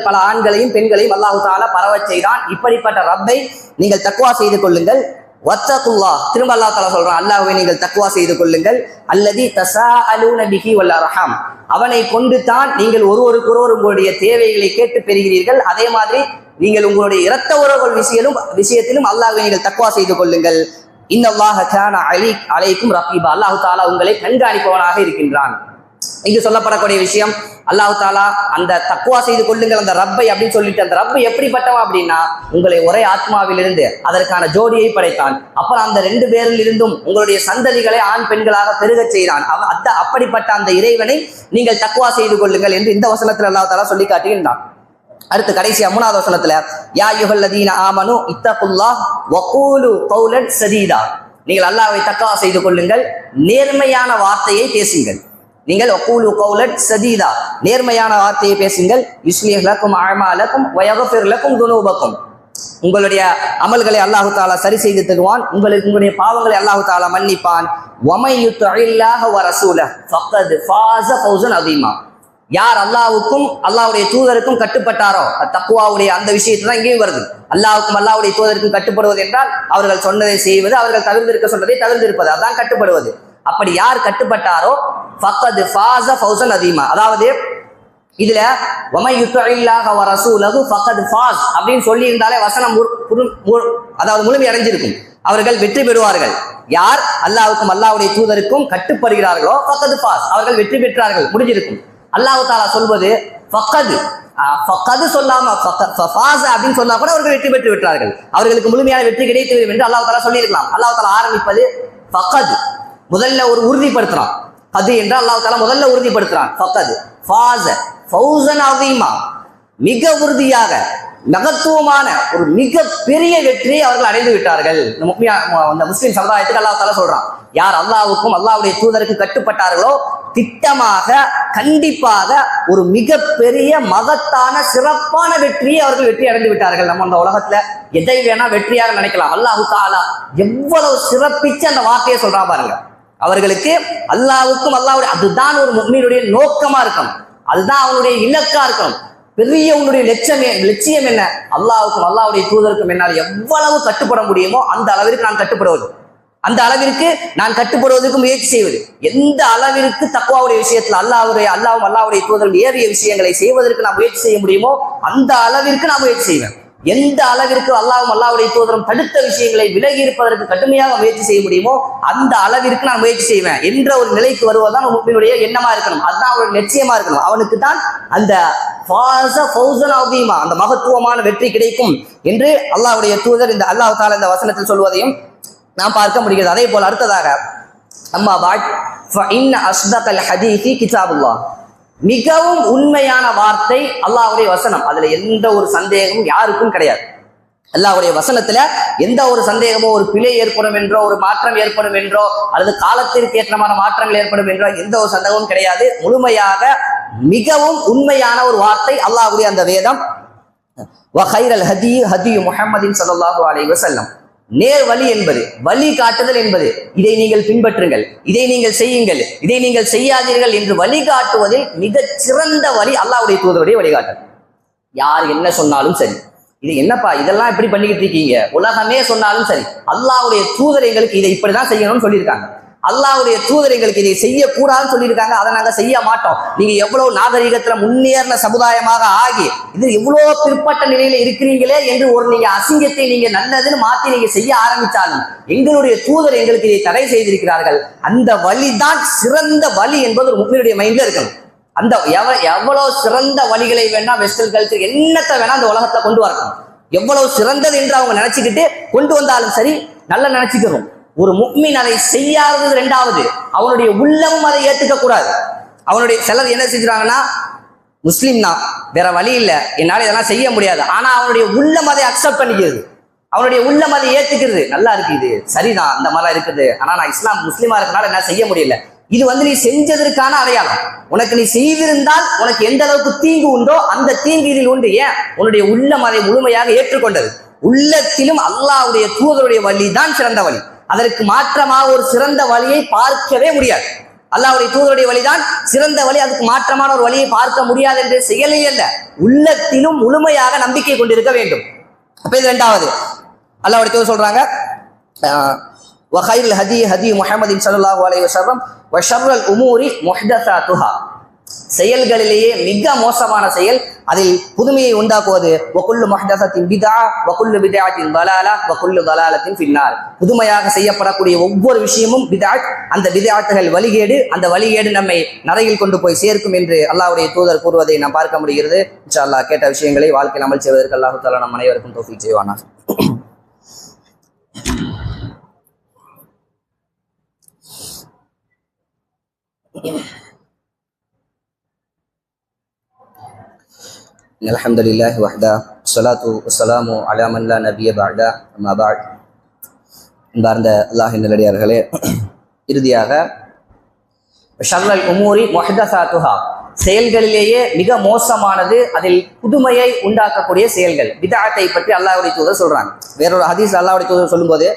பல ஆண்களையும் பெண்களையும் அல்லாஹ் தஆலா பரவச் செய்தான். இப்படிப்பட்ட ரப்பை நீங்கள் தக்வா செய்து கொள்ளுங்கள். வத்தகுல்லாஹ், திரும்ப அல்லாஹ் தஆலா சொல்றான், அல்லாஹ்வை நீங்கள் தக்வா செய்து கொள்ளுங்கள். அல்லதி தஸாஅலூன பிஹி வல் அர்ஹாம், அவனை கொண்டு தான் நீங்கள் ஒருவருக்கொருவர் உங்களுடைய தேவைகளை கேட்டு பெறுகிறீர்கள். அதே மாதிரி நீங்கள் உங்களுடைய இரத்த உறவுகள் விஷயத்திலும் அல்லாஹ்வை நீங்கள் தக்வா செய்து கொள்ளுங்கள். இன்னல்லாஹ கான அலைக்கும் ரகீபா, அல்லாஹ் தஆலா உங்களை கண்காணிப்பவனாக இருக்கின்றான். இங்கு சொல்லப்படக்கூடிய விஷயம், அல்லாஹ் தஆலா அந்த தக்வா செய்து கொள்ளுங்கள் அந்த ரப்பை அப்படின்னு சொல்லிட்டு, அந்த ரப்பு எப்படிப்பட்டவன் அப்படின்னா உங்களை ஒரே ஆத்மாவிலிருந்து அதற்கான ஜோடியை படைத்தான். அப்புறம் அந்த 2 பேரில் இருந்தும் உங்களுடைய சந்ததிகளை ஆண் பெண்களாக பெருகச் செய்தான். அப்படிப்பட்ட அந்த இறைவனை நீங்கள் தக்வா செய்து கொள்ளுங்கள் என்று இந்த வசனத்தில் அல்லாஹ் தஆலா சொல்லி காட்டுகின்றான். அடுத்து கடைசியா 3வது வசனத்துல, யா அய்யுஹல்லதீன ஆமனு இத்தகுல்லாஹ வகூலு கௌலன் சதீதா, நீங்கள் அல்லாஹ்வை தக்வா செய்து கொள்ளுங்கள், நேர்மையான வார்த்தையை பேசுங்கள். நீங்கள் வகூலு கௌலன் சதீதா, நேர்மையான வார்த்தையை பேசுங்கள். யுஸ்லிஹ் லக்கும் அஅமாலக்கும் வ யக்ஃபிர் லக்கும் துனூபக்கும், உங்களுடைய அமல்களை அல்லாஹு தஆலா சரி செய்து தருவான், உங்களுடைய பாவங்களை அல்லாஹு தஆலா மன்னிப்பான். வமை யுத்தில்லாஹ வ ரசூலஹு ஃபக்கத் ஃபாஸ ஃபௌஸன் அதீமா, யார் அல்லாஹ்வுக்கும் அல்லாஹ்வுடைய தூதருக்கும் கட்டுப்பட்டாரோ, தக்வாவுடைய அந்த விஷயத்தை தான் இங்கேயும் வருது. அல்லாஹ்வுக்கும் அல்லாஹ்வுடைய தூதருக்கும் கட்டுப்படுவது என்றால் அவர்கள் சொன்னதை செய்வது, அவர்கள் தவிர்த்திருக்க சொன்னதை தவிர்த்திருப்பது, அதான் கட்டுப்படுவது. அப்படி யார் கட்டுப்பட்டாரோ ஃபக்கத் ஃபாஸ ஃபௌஸன் அதீமா, அதாவது இதுல வமை யுத்தில்லாஹ வ ரசூலஹு ஃபக்கத் ஃபாஸ் அப்படின்னு சொல்லி இருந்தாலே வசனம் அதாவது முழுமை அடைஞ்சிருக்கும். அவர்கள் வெற்றி பெறுவார்கள். யார் அல்லாஹ்வுக்கும் அல்லாஹ்வுடைய தூதருக்கும் கட்டுப்படுகிறார்களோ ஃபக்கத் ஃபாஸ், அவர்கள் வெற்றி பெற்றார்கள், முடிஞ்சிருக்கும். அல்லாஹ் தஆலா சொல்வது ஃபக்கத் சொல்லாம ஃபாஸ் அப்படின்னு சொன்னா கூட அவர்கள் வெற்றி பெற்று விட்டார்கள், அவர்களுக்கு முழுமையான வெற்றி கிடைத்து விடும் என்று அல்லாஹ் தஆலா சொல்லியிருக்கலாம். அல்லாஹ் தஆலா ஆரம்பிப்பது ஃபக்கத், முதல்ல ஒரு உறுதிப்படுத்துறான். அது என்று அல்லாஹ் தஆலா முதல்ல உறுதிப்படுத்துறான். ஃபக்கத் ஃபாஸ ஃபௌஸன் அதீமா, மிக உறுதியாக மகத்துவமான ஒரு மிக பெரிய வெற்றியை அவர்கள் அடைந்து விட்டார்கள். இந்த முஸ்லிம் சமுதாயத்துக்கு அல்லாஹ் தஆலா சொல்றான், யார் அல்லாஹ்வுக்கும் அல்லாஹ்வுடைய தூதருக்கு கட்டுப்பட்டார்களோ திட்டமாக கண்டிப்பாக ஒரு மிக பெரிய மகத்தான சிறப்பான வெற்றியை அவர்கள் வெற்றி அடைந்து விட்டார்கள். நம்ம அந்த உலகத்துல எதை வேணா வெற்றியாக நினைக்கலாம், அல்லாஹ் தஆலா எவ்வளவு சிறப்பிச்சு அந்த வார்த்தையை சொல்றான் பாருங்க. அவர்களுக்கு அல்லாஹ்வுக்கும் அல்லாஹ்வுடைய, அதுதான் ஒரு முஃமினுடைய நோக்கமா இருக்கணும், அதுதான் அவனுடைய இலக்கா இருக்கணும். பெரிய உன்னுடைய லட்சியம் என்ன, அல்லாஹ்வுக்கும் அல்லாஹ்வுடைய தூதருக்கும் என்னால் எவ்வளவு கட்டுப்பட முடியுமோ அந்த அளவிற்கு நான் கட்டுப்படுவது, அந்த அளவிற்கு நான் கட்டுப்படுவதற்கு முயற்சி செய்வது. எந்த அளவிற்கு தக்வாவுடைய விஷயத்துல அல்லாஹ்வும் அல்லாஹ்வுடைய தூதரும் ஏறிய விஷயங்களை செய்வதற்கு நான் முயற்சி செய்ய முடியுமோ அந்த அளவிற்கு நான் முயற்சி செய்வேன். எந்த அளவிற்கு அல்லாஹ்வும் அல்லாஹ்வுடைய தூதரும் தடுத்த விஷயங்களை விலகி இருப்பதற்கு கடுமையாக முயற்சி செய்ய முடியுமோ அந்த அளவிற்கு நான் முயற்சி செய்வேன் என்ற ஒரு நிலைக்கு வருவதுதான் முஃமினுடைய எண்ணமா இருக்கணும், அதுதான் அவருடைய லட்சியமா இருக்கணும். அவனுக்கு தான் அந்த அந்த மகத்துவமான வெற்றி கிடைக்கும் என்று அல்லாஹ்வுடைய தூதர் இந்த அல்லாஹ் தஆலா இந்த வசனத்தில் சொல்வதையும் நாம் பார்க்க முடிகிறது. அதே போல அடுத்ததாக அம்மா பாட் ஃபஇன்ன அஸ்தகல் ஹதீஸி கிதாபுல்லாஹ், மிகவும் உண்மையான வார்த்தை அல்லாஹ்வுடைய வசனம், அதுல எந்த ஒரு சந்தேகமும் யாருக்கும் கிடையாது. அல்லாஹ்வுடைய வசனத்துல எந்த ஒரு சந்தேகமோ ஒரு பிழை ஏற்படும் என்றோ ஒரு மாற்றம் ஏற்படும் என்றோ அல்லது காலத்திற்கு ஏற்றமான மாற்றங்கள் ஏற்படும் என்றோ எந்த ஒரு சந்தேகமும் கிடையாது. முழுமையாக மிகவும் உண்மையான ஒரு வார்த்தை அல்லாஹ்வுடைய அந்த வேதம். வ கைரல் ஹதி ஹதி முஹம்மதின் ஸல்லல்லாஹு அலைஹி வஸல்லம், நேர் வழி என்பது, வழி காட்டுதல் என்பது, இதை நீங்கள் பின்பற்றுங்கள், இதை நீங்கள் செய்யுங்கள், இதை நீங்கள் செய்யாதீர்கள் என்று வழிகாட்டுவதில் மிகச் சிறந்த வழி அல்லாஹ்வுடைய தூதருடைய வழிகாட்டல். யார் என்ன சொன்னாலும் சரி, இது என்னப்பா இதெல்லாம் இப்படி பண்ணிக்கிட்டு இருக்கீங்க, உலகமே சொன்னாலும் சரி, அல்லாஹ்வுடைய தூதர் எங்களுக்கு இதை இப்படிதான் செய்யணும்னு சொல்லியிருக்காங்க, அல்லாஹ்வுடைய தூதர் எங்களுக்கு இதை செய்யக்கூடாதுன்னு சொல்லியிருக்காங்க, அதை நாங்க செய்ய மாட்டோம். நீங்க எவ்வளவு நாகரிகத்துல முன்னேறின சமுதாயமாக ஆகி இது எவ்வளவு பிற்பட்ட நிலையில இருக்கிறீங்களே என்று ஒரு நீங்க அசிங்கத்தை நீங்க நல்லதுன்னு மாத்தி நீங்க செய்ய ஆரம்பிச்சாலும் எங்களுடைய தூதர் எங்களுக்கு இதை தடை செய்திருக்கிறார்கள், அந்த வழிதான் சிறந்த வழி என்பது ஒரு முஃமினுடைய மைண்ட்ல இருக்கணும். அந்த எவ்வளவு சிறந்த வழிகளை வேணா வெஸ்டர்ன் கல்ச்சர் என்னத்தை வேணா அந்த உலகத்துல கொண்டு வரணும், எவ்வளவு சிறந்தது என்று அவங்க நினைச்சுக்கிட்டு கொண்டு வந்தாலும் சரி நல்லா நினைச்சுக்கிறோம். ஒரு முஃமின் அதை செய்யாதது ரெண்டாவது, அவனுடைய உள்ளமும் அதை ஏத்துக்க கூடாது. அவனுடைய சிலர் என்ன செஞ்சுறாங்கன்னா, முஸ்லீம் தான் வேற வழி இல்லை, என்னால இதெல்லாம் செய்ய முடியாது, ஆனா அவனுடைய உள்ளம் அதை அக்செப்ட் பண்ணிக்கிறது, அவனுடைய உள்ளம் அதை ஏத்துக்கிறது. நல்லா இருக்கு, இது சரிதான், இந்த மாதிரிலாம் இருக்குது, ஆனா நான் இஸ்லாம் முஸ்லீமா இருக்கனால என்ன செய்ய முடியல. இது நீ செஞ்சதற்கான அடையாளம். உனக்கு நீ செய்திருந்தால் உனக்கு எந்த அளவுக்கு தீங்கு உண்டோ அந்த தீங்கு இதில் உண்டு. ஏன்? உன்னுடைய உள்ளம் அதை முழுமையாக ஏற்றுக்கொண்டது. உள்ளத்திலும் அல்லாஹ்வுடைய தூதருடைய வழி தான் சிறந்த வழி, அதற்கு மாற்றமாக ஒரு சிறந்த வழியை பார்க்கவே முடியாது. அல்லாஹ்வுடைய தூதருடைய வழிதான் சிறந்த வழி, அதுக்கு மாற்றமான ஒரு வழியை பார்க்க முடியாது என்ற செயலே அல்ல, உள்ளத்திலும் முழுமையாக நம்பிக்கை கொண்டிருக்க வேண்டும். அப்ப இது இரண்டாவது அல்லாஹ்வுடைய தூதர் சொல்றாங்க, வகைல் ஹதி ஹதி முஹம்மதின் ஸல்லல்லாஹு அலைஹி வஸல்லம் வ ஷர்ரல் உமூரி முஹ்தஸாத்துஹா, செயல்களிலேயே மிக மோசமான செயல் அதில் புதுமையை உண்டாக்குவது. வகுல்லு முஹ்தஸத்தின் பித்ஆ வகுல்லு பித்ஆத்தின் தலாலா வகுல்லு தலாலத்தின் ஃபின்னார், புதுமையாக செய்யப்படக்கூடிய ஒவ்வொரு விஷயமும் பித்ஆத், அந்த பித்ஆத்துகள் வழிகேடு, அந்த வழிகேடு நம்மை நரகில் கொண்டு போய் சேர்க்கும் என்று அல்லாஹ்வுடைய தூதர் கூறுவதை நாம் பார்க்க முடிகிறது. இன்ஷா அல்லாஹ் கேட்ட விஷயங்களை வாழ்க்கையில் அமல் செய்வதற்கு அல்லாஹ் தஆலா நம் அனைவருக்கும் தௌஃபீக் செய்வானாக. அல்ஹம்துலில்லாஹி வஹ்தா ஸலாத்து வஸ்ஸலாமு அலா மன் லா நபிய பஅதா அம்மா பஅத். அன்பார்ந்த அல்லாஹ்வின் நல்லடியார்களே, இறுதியாக ஷர்ரல் உமூரி முஹ்தஸாத்துஹா, செயல்களிலேயே மிக மோசமானது அதில் புதுமையை உண்டாக்கக்கூடிய செயல்கள். பித்அத்தை பற்றி அல்லாஹ்வுடைய தூதர் சொல்றாங்க. வேறொரு ஹதீஸ் அல்லாஹ்வுடைய தூதர் சொல்லும்போது,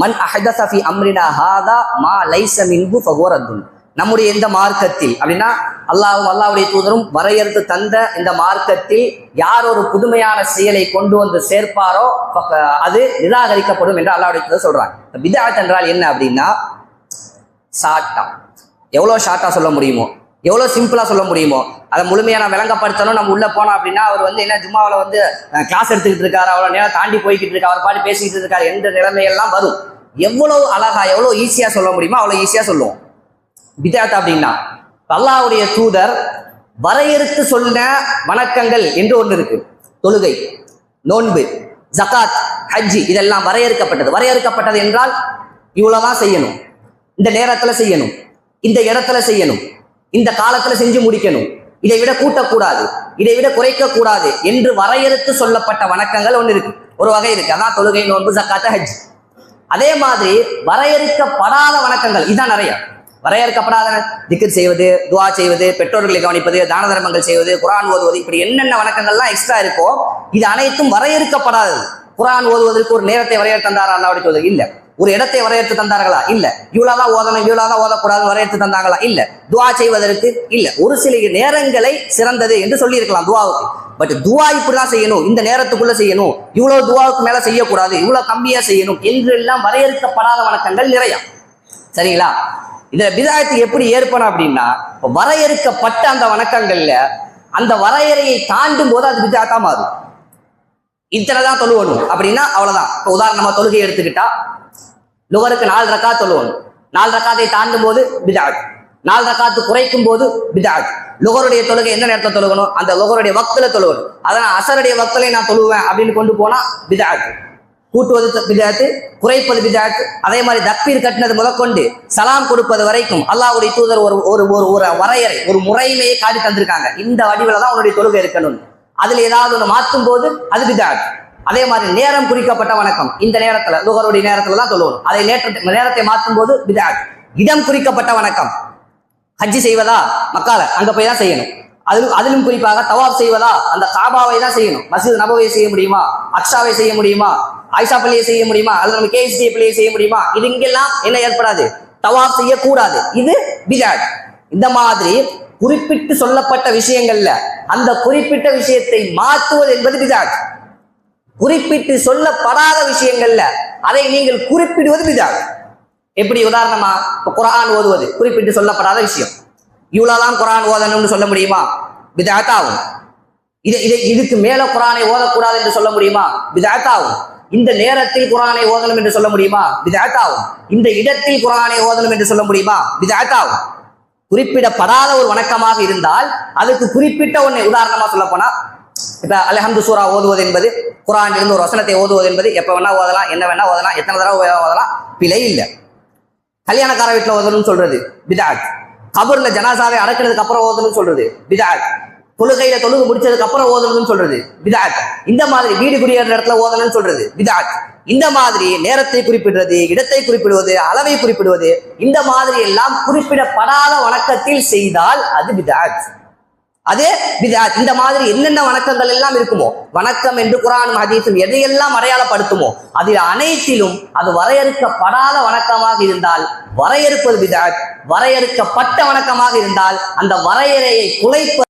மன் அஹ்தஸ ஃபீ அம்ரினா ஹாதா மா லைஸ மின்ஹு ஃபஹுவ ரத்துன். நம்முடைய இந்த மார்க்கத்தில் அப்படின்னா அல்லாஹ்வுடைய தூதரும் வரையறுத்து தந்த இந்த மார்க்கத்தில் யார் ஒரு புதுமையான செயலை கொண்டு வந்து சேர்ப்பாரோ அது நிராகரிக்கப்படும் என்று அல்லாஹ்வுடைய தூதர் சொல்றாங்க. பித்அத் என்றால் என்ன அப்படின்னா, ஷார்ட்டா எவ்வளோ ஷார்ட்டா சொல்ல முடியுமோ, எவ்வளோ சிம்பிளா சொல்ல முடியுமோ அதை முழுமையான விளங்கப்படுத்தணும். நம்ம உள்ள போனோம் அப்படின்னா அவர் என்ன ஜும்மாவில் கிளாஸ் எடுத்துக்கிட்டு இருக்காரு, அவ்வளோ நேரம் தாண்டி போய்கிட்டு இருக்காரு, அவர் பாட்டு பேசிக்கிட்டு இருக்காரு என்ற நிலைமையெல்லாம் வரும். எவ்வளவு அழகா எவ்வளோ ஈஸியா சொல்ல முடியுமோ அவ்வளோ ஈஸியா சொல்லுவோம். பித்அத் அப்படின்னா அல்லாஹ்வுடைய தூதர் வரையறுத்து சொன்ன வணக்கங்கள் என்று ஒன்று இருக்கு. தொழுகை, நோன்பு, ஜகாத், ஹஜ்ஜி இதெல்லாம் வரையறுக்கப்பட்டது. வரையறுக்கப்பட்டது என்றால் இவ்வளவுதான் செய்யணும், இந்த நேரத்துல செய்யணும், இந்த இடத்துல செய்யணும், இந்த காலத்துல செஞ்சு முடிக்கணும், இதை விட கூட்டக்கூடாது, இதை விட குறைக்க கூடாது என்று வரையறுத்து சொல்லப்பட்ட வணக்கங்கள் ஒன்று இருக்கு, ஒரு வகை இருக்கு. அதான் தொழுகை, நோன்பு, ஜகாத், ஹஜ். அதே மாதிரி வரையறுக்கப்படாத வணக்கங்கள் இதான் நிறைய. வரையறுக்கப்படாத திக்ர் செய்வது, துஆ செய்வது, பெற்றோர்களை கவனிப்பது, தான தர்மங்கள் செய்வது, குர்ஆன் ஓதுவது, இப்படி என்னென்ன வணக்கங்கள்லாம் எக்ஸ்ட்ரா இருக்கோ இது அனைத்தும் வரையறுக்கப்படாதது. குர்ஆன் ஓதுவதற்கு ஒரு நேரத்தை வரையறுத்து தந்தாரா அல்லாஹ்வுடைய தூதர்? இல்ல. ஒரு இடத்தை வரையறுத்து தந்தார்களா? இல்ல. இவ்வளவுதான் ஓதணும், இவ்வளவுதான் ஓதக்கூடாது வரையறுத்து தந்தாங்களா? இல்ல. துஆ செய்வதற்கு இல்ல. ஒரு சில நேரங்களை சிறந்தது என்று சொல்லி இருக்கலாம் துஆவுக்கு. பட் துஆ இப்படிதான் செய்யணும், இந்த நேரத்துக்குள்ள செய்யணும், இவ்வளவு துஆவுக்கு மேல செய்யக்கூடாது, இவ்வளவு கம்மியா செய்யணும் என்று எல்லாம் வரையறுக்கப்படாத வணக்கங்கள் நிறைய. சரிங்களா? இதுல பித்அத் எப்படி ஏற்படும் அப்படின்னா, வரையறுக்கப்பட்ட அந்த வணக்கங்கள்ல அந்த வரையறையை தாண்டும் போது அது பித்அத்தா மாறும். இத்தனைதான் தொழுவணும் அப்படின்னா அவ்வளவுதான். இப்போ உதாரணமா தொழுகை எடுத்துக்கிட்டா லுகருக்கு 4 ரக்காத் தொழுவணும். 4 ரக்காத்தை தாண்டும் போது பித்அத், 4 ரக்காத்து குறைக்கும் போது பித்அத். லுகருடைய தொழுகை எந்த நேரத்தில் தொழுகணும்? அந்த லுகருடைய வக்துல தொழுகணும். அதனால் அசருடைய வக்துல நான் தொழுவேன் அப்படின்னு கொண்டு போனா பித்அத். கூட்டுவது பித்அத், குறைப்பது பித்அத். அதே மாதிரி தக்பீர் கட்டினது முதற்கொண்டு சலாம் கொடுப்பது வரைக்கும் அல்லாஹ்வுடைய தூதர் ஒரு ஒரு ஒரு வரையறை, ஒரு முறைமையை காட்டி தந்திருக்காங்க. இந்த வடிவில் தான் உன்னுடைய தொழுகை இருக்கணும். அதுல ஏதாவது ஒன்று மாற்றும் போது அது பித்அத். அதே மாதிரி நேரம் குறிக்கப்பட்ட வணக்கம், இந்த நேரத்துல லுகருடைய நேரத்துல தான் தொழுவணும், அதை நேரத்தை மாற்றும் போது பித்அத். இடம் குறிக்கப்பட்ட வணக்கம், ஹஜ்ஜி செய்வதா மக்கால அங்க போய் தான் செய்யணும். அதிலும் குறிப்பாக தவாப் செய்வதா அந்த காபாவை தான் செய்யணும். மஸ்ஜித் நபவியை செய்ய முடியுமா? அக்ஸாவை செய்ய முடியுமா? ஆயிஷா பள்ளியை செய்ய முடியுமா? அல்லது நம்ம கேஎஸ்டி பள்ளியை செய்ய முடியுமா? இது இங்கெல்லாம் என்ன ஏற்படாது? தவாப் செய்யக்கூடாது. இது பித்அத். இந்த மாதிரி குறிப்பிட்டு சொல்லப்பட்ட விஷயங்கள்ல அந்த குறிப்பிட்ட விஷயத்தை மாற்றுவது என்பது பித்அத். குறிப்பிட்டு சொல்லப்படாத விஷயங்கள்ல அதை நீங்கள் குறிப்பிடுவது பித்அத். எப்படி? உதாரணமா குர்ஆன் ஓதுவது குறிப்பிட்டு சொல்லப்படாத விஷயம். இவ்வளவுதான் குர்ஆன் ஓதணும்னு சொல்ல முடியுமா? பித்அத் ஆகும். இதுக்கு மேல குர்ஆனை ஓதக்கூடாது என்று சொல்ல முடியுமா? பித்அத் ஆகும். இந்த நேரத்தில் குர்ஆனை ஓதணும் என்று சொல்ல முடியுமா? பித்அத் ஆகும். இந்த இடத்தில் குர்ஆனை ஓதணும் என்று சொல்ல முடியுமா? பித்அத் ஆகும். குறிப்பிடப்படாத ஒரு வணக்கமாக இருந்தால் அதுக்கு குறிப்பிட்ட ஒன்றை, உதாரணமா சொல்ல போனா இப்ப அல்ஹம்து சூரா ஓதுவது என்பது, குர்ஆனில் இருந்து ஒரு வசனத்தை ஓதுவது என்பது எப்ப வேணா ஓதலாம், என்ன வேணா ஓதலாம், எத்தனை தடவை ஓதலாம், பிழை இல்லை. கல்யாணக்கார வீட்டுல ஓதணும்னு சொல்றது பித்அத். கபர்ல ஜனாசாவை அடக்கினதுக்கு அப்புறம் ஓதணும்னு சொல்றது பித்அத். தொழுகையில தொழுகு முடிச்சதுக்கு அப்புறம் ஓதணும்னு சொல்றது பித்அத். இந்த மாதிரி வீடு குடியேற இடத்துல ஓதணும்னு சொல்றது பித்அத். இந்த மாதிரி நேரத்தை குறிப்பிடுவது, இடத்தை குறிப்பிடுவது, அளவை குறிப்பிடுவது, இந்த மாதிரி எல்லாம் குறிப்பிடப்படாத வணக்கத்தில் செய்தால் அது பித்அத். அதே பித்அத். இந்த மாதிரி என்னென்ன வணக்கங்கள் எல்லாம் இருக்குமோ, வணக்கம் என்று குர்ஆனும் ஹதீஸும் எதையெல்லாம் அடையாளப்படுத்துமோ அதில் அனைத்திலும் அது வரையறுக்கப்படாத வணக்கமாக இருந்தால் வரையறுப்பது பித்அத். வரையறுக்கப்பட்ட வணக்கமாக இருந்தால் அந்த வரையறையை குலைப்பது